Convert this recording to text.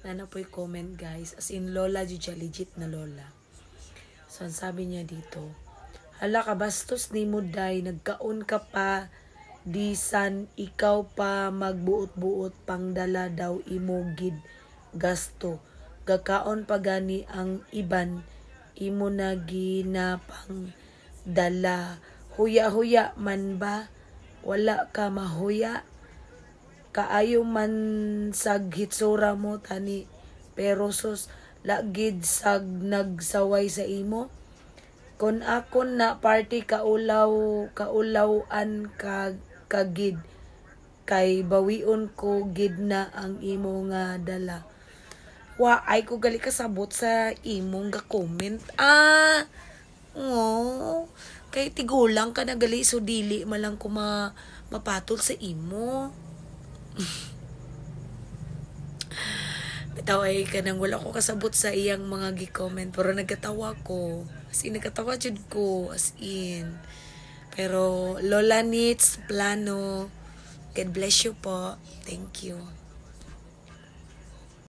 na po'y comment guys. As in lola jud siya, legit na lola. So ang sabi niya dito, hala ka bastos ni mo day, nagkaon ka pa, di san ikaw pa magbuot-buot pangdala daw imo gid gasto. Gakaon pa gani ang iban, imo na ginapang dala. Huya-huya man ba? Wala ka mahuya? Kaayo man sag hitsura mo tani, pero sus lagid sag nagsaway sa imo. Kon akon na party kaulawan kagid kay bawion ko gid na ang imo nga dala. Wa ay ko gali kasabot sa imong ga comment. Oh, kay tigulang ka na gali so dili malang ko mapatol sa imo. Bitaw ay kanang wala ko kasabot sa iyang mga gi-comment pero nagkatawa ko. As in, nagkatawa jud ko. As in. Pero Lola Nits Plano, God bless you po. Thank you.